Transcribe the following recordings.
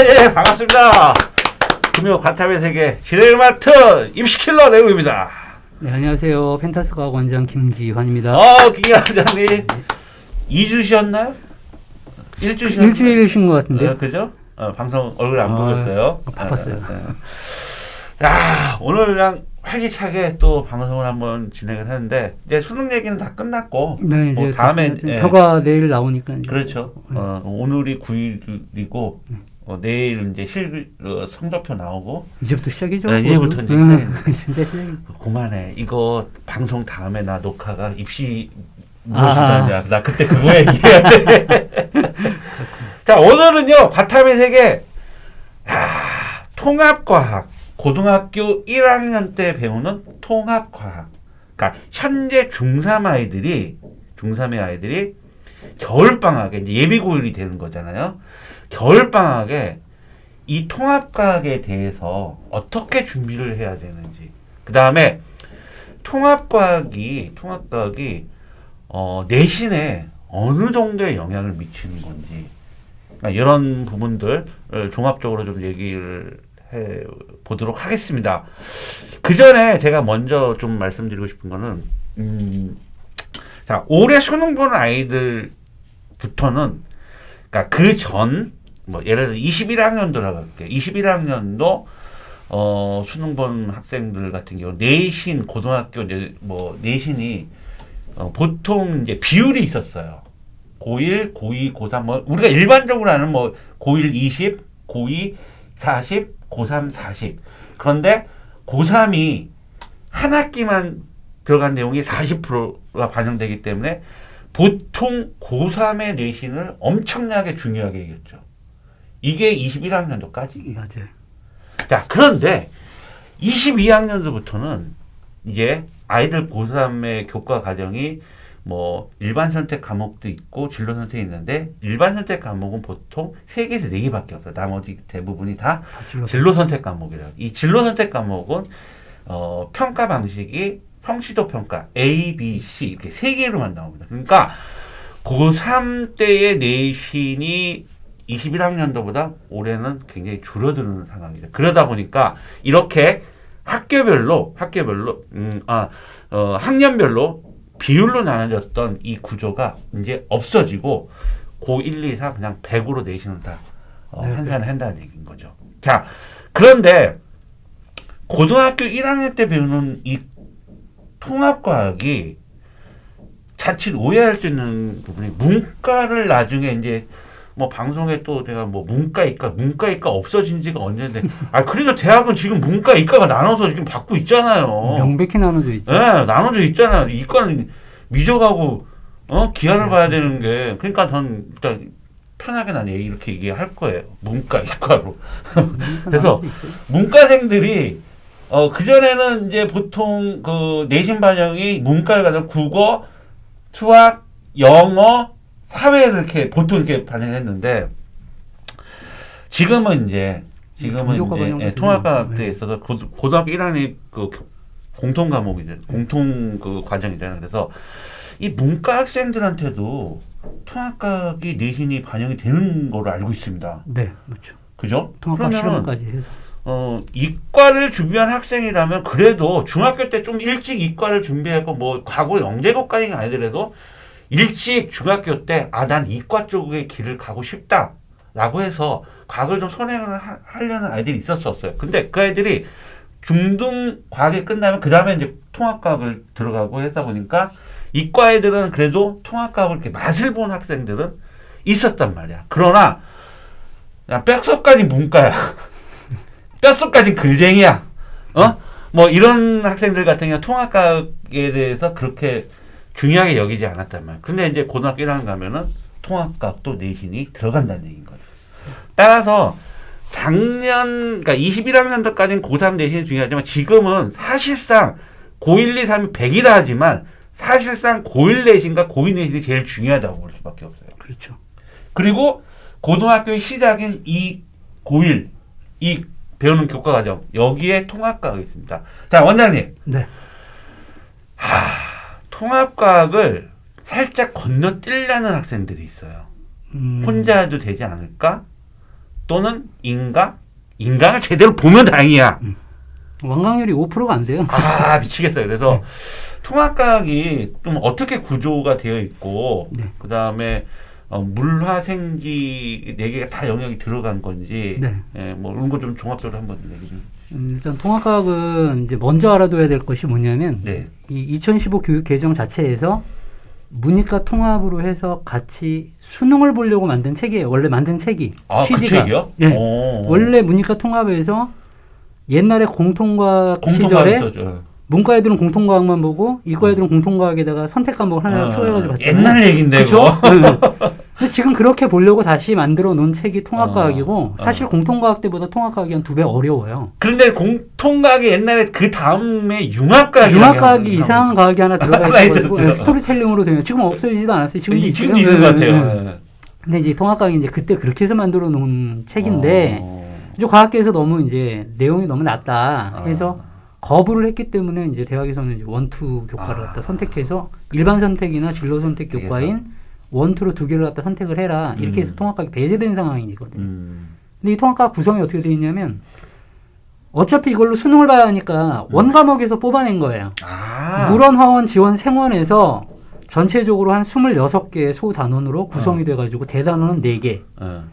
예, 반갑습니다. 금요 과탐의 세계 진행마트 입시킬러 내부입니다. 네, 안녕하세요. 펜타스과학 원장 김기환입니다. 기환 원장님. 2주 쉬었나요? 1주 쉬었나요? 일주일 쉰 것 같은데. 그죠? 방송 얼굴 안 보였어요. 바빴어요. 자, 오늘 그냥 활기차게 또 방송을 한번 진행을 했는데 이제 수능 얘기는 다 끝났고 네, 이제 다음에 결과 내일 나오니까. 이제. 그렇죠. 오늘이 9일이고 내일 이제 성적표 나오고 이제부터 시작이죠. 네, 이제부터 이제 시작입니다. 진짜 시작이. 그만해. 이거 방송 다음에 나 녹화가 입시 무엇이다냐. 나 그때 그거 얘기해야 돼. 자, 오늘은요 과탐의 세계 통합과학. 고등학교 1학년 때 배우는 통합과학. 그러니까 현재 중3 아이들이 겨울방학에 이제 예비고일이 되는 거잖아요. 겨울방학에 이 통합과학에 대해서 어떻게 준비를 해야 되는지. 그 다음에 통합과학이 내신에 어느 정도의 영향을 미치는 건지. 그러니까 이런 부분들 종합적으로 좀 얘기를 해 보도록 하겠습니다. 그 전에 제가 먼저 좀 말씀드리고 싶은 거는, 자, 올해 수능 보는 아이들부터는, 그러니까 그 전, 예를 들어 21학년도라고 할게요. 21학년도, 수능 본 학생들 같은 경우, 내신, 고등학교, 내신이, 보통 이제 비율이 있었어요. 고1, 고2, 고3, 우리가 일반적으로 아는 고1 20, 고2 40, 고3 40. 그런데 고3이 한 학기만 들어간 내용이 40%가 반영되기 때문에 보통 고3의 내신을 엄청나게 중요하게 여겼죠. 이게 21학년도까지. 맞아요. 자, 그런데 22학년도부터는 이제 아이들 고3의 교과 과정이 일반 선택 과목도 있고 진로 선택이 있는데, 일반 선택 과목은 보통 3개에서 4개밖에 없어요. 나머지 대부분이 다 진로 선택 과목이라고. 이 진로 선택 과목은 평가 방식이 평시도 평가 A, B, C 이렇게 3개로만 나옵니다. 그러니까 고3 때의 내신이 21학년도보다 올해는 굉장히 줄어드는 상황이죠. 그러다 보니까 이렇게 학년별로 비율로 나눠졌던 이 구조가 이제 없어지고 고1, 2, 4 그냥 100으로 내신을 다 환산을 한다는 얘기인 거죠. 자, 그런데 고등학교 1학년 때 배우는 이 통합과학이 자칫 오해할 수 있는 부분이, 문과를 나중에 이제 방송에 또 제가 문과 이과 없어진 지가 언제인데, 그러니까 대학은 지금 문과 이과가 나눠서 지금 받고 있잖아요. 명백히 나눠져 있죠. 네, 나눠져 있잖아요. 이과는 미적하고 기하를 봐야 되는 게, 그러니까 전 일단 편하게 난 이렇게 얘기할 거예요. 문과 이과로. 그래서 문과생들이 그전에는 이제 보통 그 내신 반영이 문과를 가면 국어, 수학, 영어, 사회를 이렇게 보통 이렇게 반영했는데, 지금은 이제 통합과학에 있어서 고등학교 1학년 그 공통 과목이죠. 공통 그 과정이잖아요. 그래서 이 문과 학생들한테도 통합과학이 내신이 반영이 되는 걸로 알고 있습니다. 네, 그렇죠. 그죠? 통합과학 실험까지 해서. 이과를 준비한 학생이라면 그래도 중학교 때 좀 일찍 이과를 준비하고 과거 영재고까지는 아니더라도 일찍 중학교 때 난 이과 쪽의 길을 가고 싶다라고 해서 과학을 좀 선행을 하려는 아이들이 있었어요. 근데 그 아이들이 중등 과학이 끝나면 그 다음에 이제 통합과학을 들어가고 하다 보니까 이과 애들은 그래도 통합과학을 이렇게 맛을 본 학생들은 있었단 말이야. 그러나 뼛속까지 문과야. 뼛속까지 글쟁이야. 이런 학생들 같은 경우 통합과학에 대해서 그렇게 중요하게 여기지 않았단 말이야. 근데 이제 고등학교 1학년 가면은 통합과학도 내신이 들어간다는 얘기인 거죠. 따라서 그러니까 21학년도까지는 고3 내신이 중요하지만 지금은 사실상 고1, 2, 3이 100이라 하지만 사실상 고1 내신과 고2 내신이 제일 중요하다고 볼 수밖에 없어요. 그렇죠. 그리고 고등학교의 시작인 이 고1, 이 배우는 교과 과정, 여기에 통합과학이 있습니다. 자, 원장님. 네. 통합과학을 살짝 건너뛰려는 학생들이 있어요. 혼자 해도 되지 않을까? 또는 인강을 제대로 보면 다행이야. 완강률이 5%가 안 돼요. 아 미치겠어요. 그래서 통합과학이 좀 어떻게 구조가 되어 있고 네. 그 다음에 물화생지 4개가 다 영역이 들어간 건지 네. 예, 뭐 이런 거 좀 종합적으로 한번 얘기 좀. 일단 통합과학은 이제 먼저 알아둬야 될 것이 뭐냐면 네. 이 2015 교육 개정 자체에서 문이과 통합으로 해서 같이 수능을 보려고 만든 책이에요. 원래 만든 책이 아, 그 취지가. 책이요? 네. 오. 원래 문이과 통합에서 옛날에 공통과학 시절에 있었죠. 문과 애들은 공통과학만 보고 이과 애들은 공통과학에다가 선택 과목 하나 추가해가지고 봤잖아요. 옛날 얘긴데 그쵸? 그거. 근데 지금 그렇게 보려고 다시 만들어 놓은 책이 통합과학이고 사실 공통과학 때보다 통합과학이 한 2배 어려워요. 그런데 공통과학이 옛날에 그 다음에 융합과학이 융합과학이 이상한 과학이 하나 들어가 하나 있어가지고 있었죠. 스토리텔링으로 되면 지금 없어지지도 않았어요. 지금도 있어요. 지금도 있는 것 같아요. 근데 이제 통합과학이 이제 그때 그렇게 해서 만들어 놓은 책인데 이제 과학계에서 너무 이제 내용이 너무 낮다 해서 거부를 했기 때문에 이제 대학에서는 이제 원투 교과를 갖다 선택해서 일반 선택이나 진로 선택 교과인 원투로 2개를 갖다 선택을 해라 이렇게 해서 통합과학이 배제된 상황이거든요. 근데 이 통합과학 구성이 어떻게 되어 있냐면 어차피 이걸로 수능을 봐야 하니까 원 과목에서 뽑아낸 거예요. 물원, 화원, 지원, 생원에서 전체적으로 한 26개의 소단원으로 구성이 돼가지고 대단원은 4개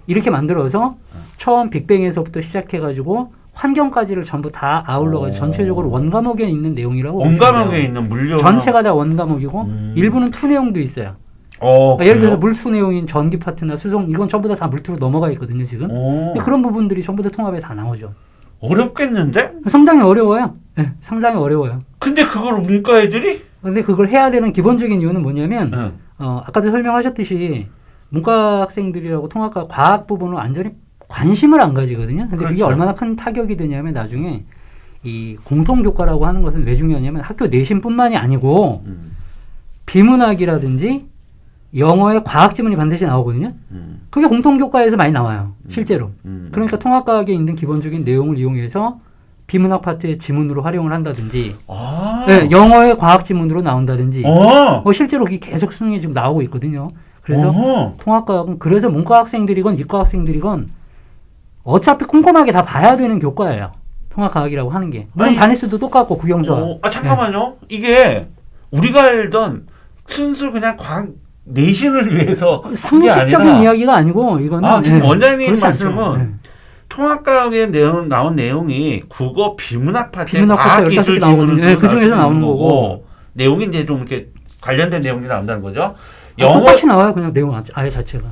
이렇게 만들어서 처음 빅뱅에서부터 시작해가지고 환경까지를 전부 다 아울러가지고 전체적으로 원 과목에 있는 내용이라고 원 과목에 있는 물려 전체가 다 원 과목이고 일부는 투 내용도 있어요. 그러니까 예를 들어서 물투 내용인 전기 파트나 수송 이건 전부 다 물투로 넘어가 있거든요 지금. 그런 부분들이 전부 다 통합에 다 나오죠. 어렵겠는데? 상당히 어려워요. 네, 상당히 어려워요. 근데 그걸 문과 애들이? 근데 그걸 해야 되는 기본적인 이유는 뭐냐면 아까도 설명하셨듯이 문과 학생들이라고 통합과 과학 부분을 완전히 관심을 안 가지거든요. 근데 그게 얼마나 큰 타격이 되냐면 나중에 이 공통교과라고 하는 것은 왜 중요하냐면 학교 내신뿐만이 아니고 비문학이라든지 영어의 과학 지문이 반드시 나오거든요. 그게 공통교과에서 많이 나와요. 실제로. 그러니까 통합과학에 있는 기본적인 내용을 이용해서 비문학 파트의 지문으로 활용을 한다든지 네, 영어의 과학 지문으로 나온다든지 실제로 그게 계속 수능에 지금 나오고 있거든요. 그래서 통합과학은 그래서 문과 학생들이건 이과 학생들이건 어차피 꼼꼼하게 다 봐야 되는 교과예요. 통합과학이라고 하는 게. 물론 단위수도 똑같고 국영수와. 잠깐만요. 이게 우리가 알던 순수 그냥 과학 내신을 위해서 상식적인 이야기가 아니고 이거는 지금 원장님 말씀은 통합과학에 나온 내용이 국어 비문학 파트에 과학기술 지문을 그 중에서 나오는 거고 내용이 이제 좀 이렇게 관련된 내용이 나온다는 거죠. 똑같이 나와요. 그냥 내용 아예 자체가.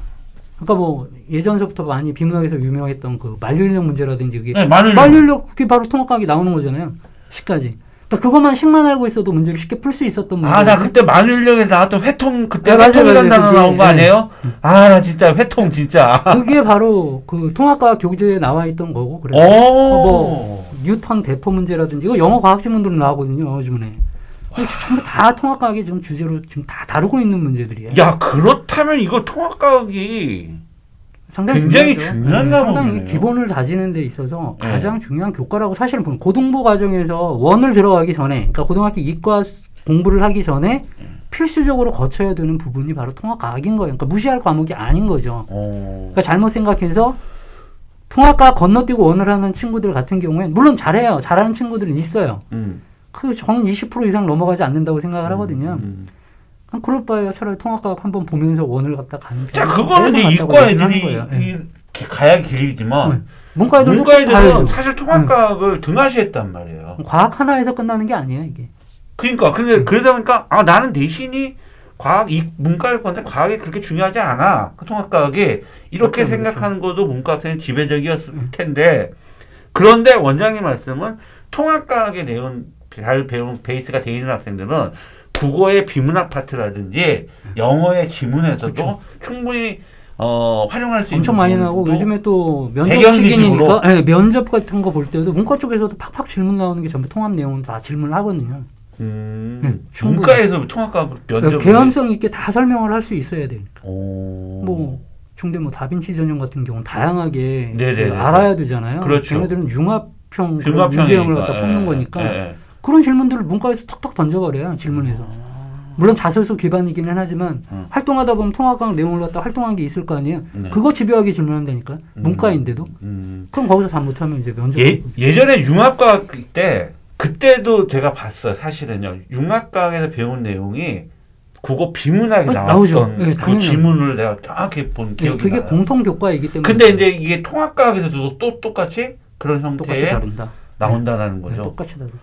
그러니까 뭐 예전서부터 많이 비문학에서 유명했던 그 만류인력 문제라든지 그게 만류인력 그게 바로 통합과학이 나오는 거잖아요. 시까지. 그러니까 그것만 알고 있어도 문제를 쉽게 풀 수 있었던 문제. 나 그때 만류인력에 나왔던 회통 그때 회통이라는 단어 나온 거 아니에요? 나 진짜 회통 진짜. 그게 바로 그 통합과학 교재에 나와 있던 거고 그래서 뭐 뉴턴 대포 문제라든지 이거 영어 과학 지문으로 나오거든요. 영어 지문에. 전부 다 통합과학이 지금 주제로 지금 다 다루고 있는 문제들이에요. 야 그렇다면 이거 통합과학이 상당히 굉장히 중요한 과목이네요. 상당히 기본을 다지는 데 있어서 가장 중요한 교과라고 사실은 보면 고등부 과정에서 원을 들어가기 전에 그러니까 고등학교 이과 공부를 하기 전에 필수적으로 거쳐야 되는 부분이 바로 통합과학인 거예요. 그러니까 무시할 과목이 아닌 거죠. 그러니까 잘못 생각해서 통합과학 건너뛰고 원을 하는 친구들 같은 경우엔 물론 잘해요. 잘하는 친구들은 있어요. 저는 20% 이상 넘어가지 않는다고 생각을 하거든요. 그럴 바에야 차라리 통합과학 한번 보면서 원을 갖다 가는 자, 그거는 이제 이과 애들이 가야 길이지만 문과 애들은 사실 통합과학을 등하시했단 말이에요. 과학 하나에서 끝나는 게 아니에요, 이게. 그러니까 그러다 보니까 나는 대신이 문과일 건데 과학이 그렇게 중요하지 않아. 그 통합과학이 이렇게 생각하는 것도 문과 학생의 지배적이었을 텐데 그런데 원장님 말씀은 통합과학의 내용 잘 배운 베이스가 돼 있는 학생들은 국어의 비문학 파트라든지 영어의 지문에서도 충분히 활용할 수 있는 엄청 많이 나오고 요즘에 또 면접 시기니까 면접 같은 거 볼 때도 문과 쪽에서도 팍팍 질문 나오는 게 전부 통합 내용은 다 질문을 하거든요. 문과에서 통합과학 면접 개연성 있게 다 설명을 할 수 있어야 되니까. 뭐 중대 다빈치 전형 같은 경우는 다양하게 알아야 되잖아요. 그렇죠. 걔네들은 융합형 문제형을 갖다 뽑는 거니까. 그런 질문들을 문과에서 턱턱 던져버려요. 질문에서. 물론 자소서 기반이기는 하지만 활동하다 보면 통합과학 내용을 갖다 활동한 게 있을 거 아니에요. 네. 그거 집요하게 질문한다니까. 문과인데도. 그럼 거기서 다 못하면 이제 면접. 예전에 융합과학 때 그때도 제가 봤어요. 사실은요. 융합과학에서 배운 내용이 국어 비문학에 나왔던 네, 그 지문을 내가 정확히 본 기억이 그게 나요. 공통 교과이기 때문에. 근데 이제 이게 통합과학에서도 또 똑같이 그런 똑같이 형태의 다룬다. 나온다는 네, 거죠. 똑같이 다루죠.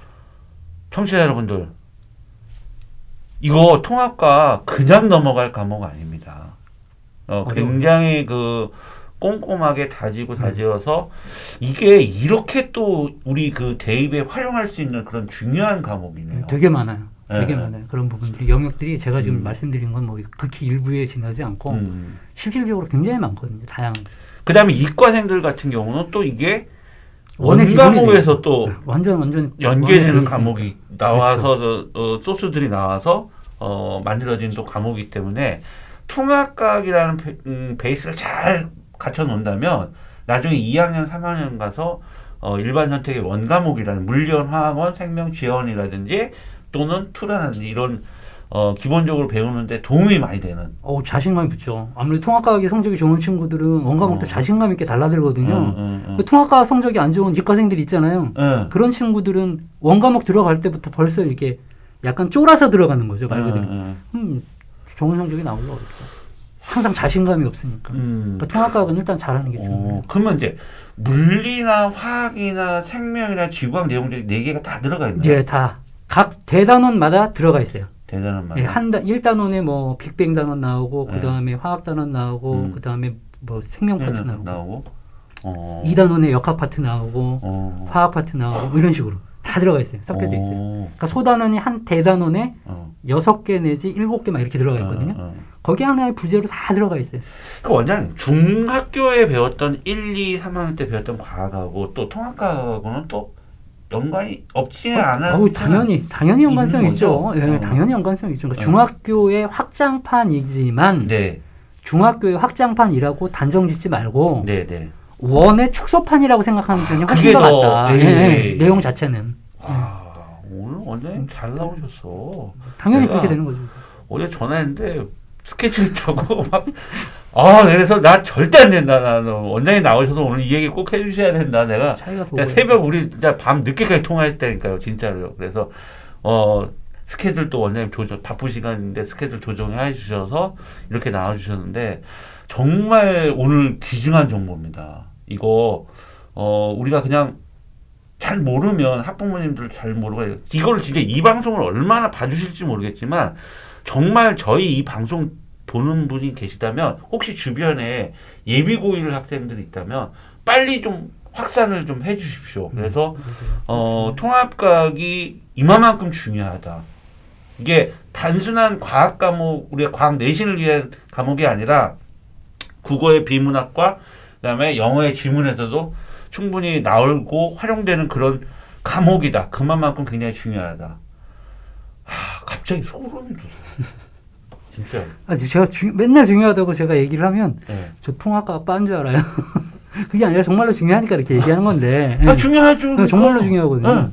청취자 여러분들, 이거 통합과학 그냥 넘어갈 과목 아닙니다. 굉장히 그 꼼꼼하게 다지어서 이게 이렇게 또 우리 그 대입에 활용할 수 있는 그런 중요한 과목이네요. 되게 많아요. 되게 네. 많아요. 그런 부분들이 영역들이 제가 지금 말씀드린 건 뭐 극히 일부에 지나지 않고 실질적으로 굉장히 많거든요. 다양한. 그다음에 이과생들 같은 경우는 또 이게 원의 원과목에서 또 완전 연계되는 과목이 나와서 그렇죠. 소스들이 나와서 만들어진 또 과목이기 때문에 통합과학이라는 베이스를 잘 갖춰 놓는다면 나중에 2학년, 3학년 가서 일반 선택의 원과목이라는 물리원, 화학원, 생명, 지원이라든지 또는 투라든지 이런 기본적으로 배우는데 도움이 많이 되는. 자신감이 붙죠. 아무래도 통합과학이 성적이 좋은 친구들은 원과목도 자신감 있게 달라들거든요. 그 통합과학 성적이 안 좋은 이과생들이 있잖아요. 그런 친구들은 원과목 들어갈 때부터 벌써 이렇게 약간 쫄아서 들어가는 거죠. 말 그대로. 좋은 성적이 나오기가 어렵죠. 항상 자신감이 없으니까. 그러니까 통합과학은 일단 잘하는 게 중요해요. 그러면 이제 물리나 화학이나 생명이나 지구학 내용들이 4개가 다 들어가 있나요? 예, 다. 각 대단원마다 들어가 있어요. 대단한 예, 1단원에 뭐 빅뱅 단원 나오고 네. 그다음에 화학 단원 나오고 그다음에 뭐 생명 파트 나오고 2단원에 역학 파트 나오고 화학 파트 나오고 뭐 이런 식으로 다 들어가 있어요. 섞여져 있어요. 그러니까 소단원이 한 대단원에 6개 내지 7개 막 이렇게 들어가 있거든요. 거기 하나의 부재로 다 들어가 있어요. 그 원장님, 중학교에 배웠던 1, 2, 3학년 때 배웠던 과학하고 또 통합과학하고는 또 연관이 없지 않아? 당연히 연관성 있죠. 거죠? 당연히 연관성 있죠. 그러니까 중학교의 확장판이지만 네. 중학교의 확장판이라고 단정 짓지 말고 네. 원의 축소판이라고 생각하는 편이 훨씬 더 맞다. 내용 자체는. 오늘 원장님 잘 나오셨어. 당연히 그렇게 되는 거죠. 어제 전화했는데 스케줄 타고 막 그래서 나 절대 안 된다. 나는 원장님 나오셔서 오늘 이 얘기 꼭 해주셔야 된다. 내가 새벽 우리 진짜 밤 늦게까지 통화했다니까요, 진짜로요. 그래서 스케줄 또 원장님 바쁜 시간인데 스케줄 조정해 주셔서 이렇게 나와주셨는데 정말 오늘 귀중한 정보입니다. 이거 우리가 그냥 잘 모르면 학부모님들 잘 모르고 이거를 진짜 이 방송을 얼마나 봐주실지 모르겠지만 정말 저희 이 방송 보는 분이 계시다면 혹시 주변에 예비고일 학생들이 있다면 빨리 좀 확산을 좀 해주십시오. 그래서 통합과학이 이만큼 중요하다. 이게 단순한 과학 과목, 우리가 과학 내신을 위한 과목이 아니라 국어의 비문학과 그다음에 영어의 지문에서도 충분히 나오고 활용되는 그런 과목이다. 그만큼 굉장히 중요하다. 갑자기 소름이 돋았어. 진짜. 제가 맨날 중요하다고 제가 얘기를 하면 저 통합과학 빠인 줄 알아요. 그게 아니라 정말로 중요하니까 이렇게 얘기하는 건데. 중요하죠. 정말로 중요하거든요.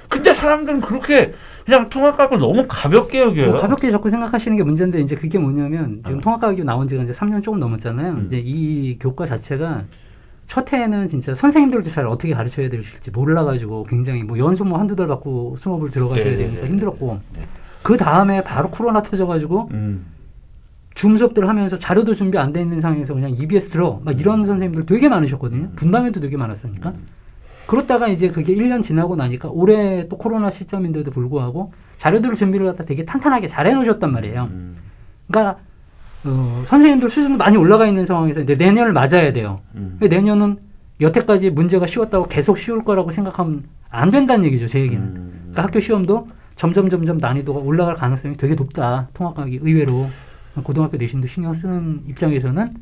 근데 사람들은 그렇게 그냥 통합과학을 너무 가볍게 여겨요. 가볍게 자꾸 생각하시는 게 문제인데 이제 그게 뭐냐면 지금 통합과학이 나온 지가 이제 3년 조금 넘었잖아요. 이제 이 교과 자체가 첫 해에는 진짜 선생님들도 잘 어떻게 가르쳐야 될지 몰라가지고 굉장히 뭐 연수 뭐 한두 달 받고 수업을 들어가셔야 되니까 힘들었고 그 다음에 바로 코로나 터져가지고 줌 수업들 하면서 자료도 준비 안 돼 있는 상황에서 그냥 EBS 들어 막 이런 선생님들 되게 많으셨거든요. 분당에도 되게 많았으니까. 그렇다가 이제 그게 1년 지나고 나니까 올해 또 코로나 시점인데도 불구하고 자료들 준비를 갖다 되게 탄탄하게 잘 해놓으셨단 말이에요. 그러니까 선생님들 수준도 많이 올라가 있는 상황에서 이제 내년을 맞아야 돼요. 내년은 여태까지 문제가 쉬웠다고 계속 쉬울 거라고 생각하면 안 된다는 얘기죠. 제 얘기는. 그러니까 학교 시험도 점점 난이도가 올라갈 가능성이 되게 높다. 통합과학이 의외로 고등학교 내신도 신경 쓰는 입장에서는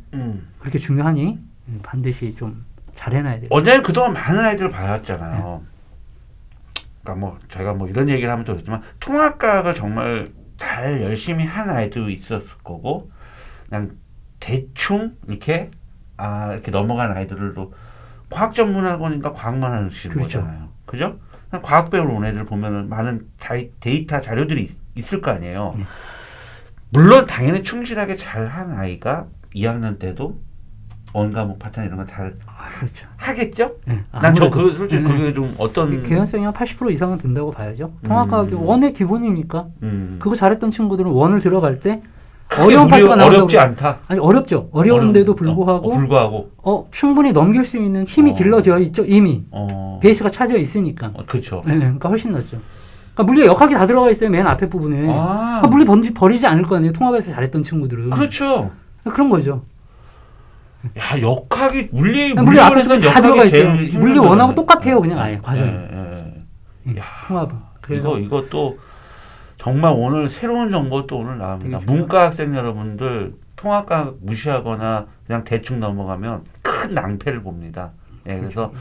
그렇게 중요하니 반드시 좀 잘 해놔야 돼요. 원장님 그동안 많은 아이들을 봐왔잖아요. 그러니까 뭐 제가 뭐 이런 얘기를 하면 좀 그렇지만 통합과학을 정말 잘 열심히 한 아이도 있었을 거고 그냥 대충 이렇게 이렇게 넘어간 아이들도 과학 전문학원인가 과학만 하는 거잖아요. 그죠? 과학 배우러 온 애들 보면은 많은 데이터 자료들이 있을 거 아니에요. 물론 당연히 충실하게 잘한 아이가 2학년 때도 원과목 파트너 이런 거 잘 그렇죠. 하겠죠? 네, 난 저 아무래도. 솔직히 네, 그게 좀 어떤 개연성이 한 80% 이상은 된다고 봐야죠. 통합과학이 원의 기본이니까. 그거 잘했던 친구들은 원을 들어갈 때 어려운 파트가 나온다고. 어렵지 않다. 아니 어렵죠. 어려운데도 불구하고 충분히 넘길 수 있는 힘이 길러져 있죠. 이미 베이스가 차져 있으니까. 그렇죠. 네, 그러니까 훨씬 낫죠. 그러니까 물리 역학이 다 들어가 있어요. 맨 앞에 부분에. 그러니까 물리 버리지 않을 거 아니에요. 통합에서 잘했던 친구들은. 그렇죠. 그런 거죠. 야, 역학이 물리 앞에서 다 들어가 있어요. 물리 원하고 거잖아요. 똑같아요. 그냥 아예 과정이. 야, 통합은. 그래서 이것도 정말 오늘 새로운 정보 또 오늘 나옵니다. 문과 학생 여러분들 통합과학 무시하거나 그냥 대충 넘어가면 큰 낭패를 봅니다. 예, 그래서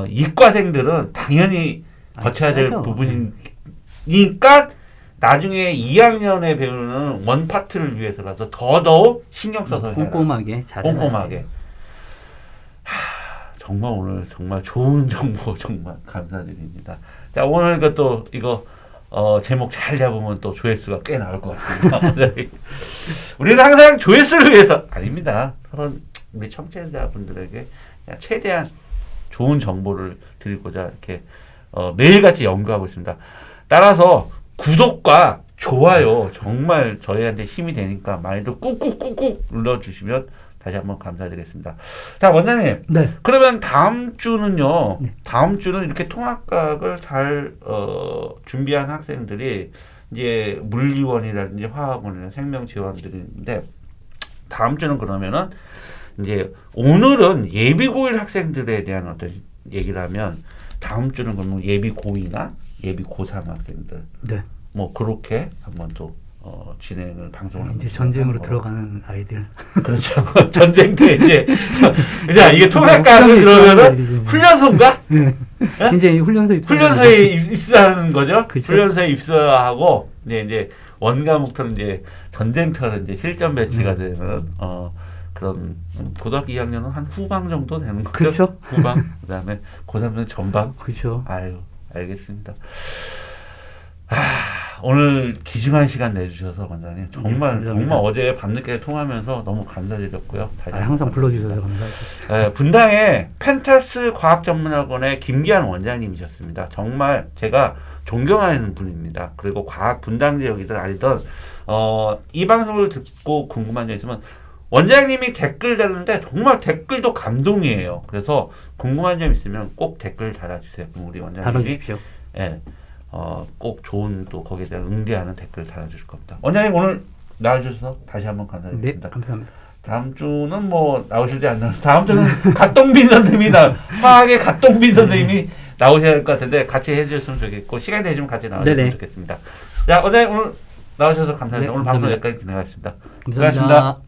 이과생들은 당연히 거쳐야 될 부분이니까 나중에 2학년에 배우는 원 파트를 위해서라도 더더욱 신경 써서 해라. 꼼꼼하게 잘해. 꼼꼼하게. 정말 오늘 정말 좋은 정보 정말 감사드립니다. 자, 오늘 이거 제목 잘 잡으면 또 조회수가 꽤 나올 것 같습니다. 우리는 항상 조회수를 위해서 아닙니다. 우리 청취자분들에게 최대한 좋은 정보를 드리고자 이렇게 매일같이 연구하고 있습니다. 따라서 구독과 좋아요 정말 저희한테 힘이 되니까 많이들 꾹꾹꾹꾹 눌러주시면 다시 한번 감사드리겠습니다. 자, 원장님. 네. 그러면 다음 주는요. 네. 다음 주는 이렇게 통합과학을 잘 준비한 학생들이 이제 물리원이라든지 화학원이나 생명지원들인데 다음 주는 그러면은 이제 오늘은 예비 고1 학생들에 대한 어떤 얘기를 하면 다음 주는 그러면 예비 고2나 예비 고3 학생들. 네. 뭐 그렇게 한번 또 진행을 방송을 이제 전쟁으로 들어가는 아이들. 그렇죠. 전쟁 때 이제 이게 통합과학을 그러면은 훈련소인가? 네. 이제 훈련소에 입사하는 거죠. 그쵸? 훈련소에 입사하고 이제 원과목터는 이제 전쟁터는 이제 실전 배치가 되는 그런 고등학교 2학년은 한 후방 정도 되는 거죠. 그렇죠. 후방. 그다음에 고3은 전방. 그렇죠. 아유, 알겠습니다. 오늘 귀중한 시간 내주셔서 원장님 정말 어제 밤늦게 통화하면서 너무 감사드렸고요. 항상 불러주셔서 감사합니다. 분당의 펜타스 과학전문학원의 김기한 원장님이셨습니다. 정말 제가 존경하는 분입니다. 그리고 과학 분당 지역이든 아니든 이 방송을 듣고 궁금한 점 있으면 원장님이 댓글 다는데 정말 댓글도 감동이에요. 그래서 궁금한 점 있으면 꼭 댓글 달아주세요. 그럼 우리 원장님이 달아주십시오. 예. 꼭 좋은 또 거기에 대한 응대하는 댓글 달아주실 겁니다. 원장님 오늘 나와주셔서 다시 한번 감사드립니다. 네, 감사합니다. 다음 주는 뭐 나오실지 안 나오실지 다음 주는 갓동빈 선생님이 화학의 갓동빈 선생님이 나오셔야 할 것 같은데 같이 해주셨으면 좋겠고 시간이 되시면 같이 나와주시면 좋겠습니다. 자, 원장님 오늘 나오셔서 감사합니다. 네, 오늘 감사합니다. 방송 여기까지 진행하겠습니다. 감사합니다.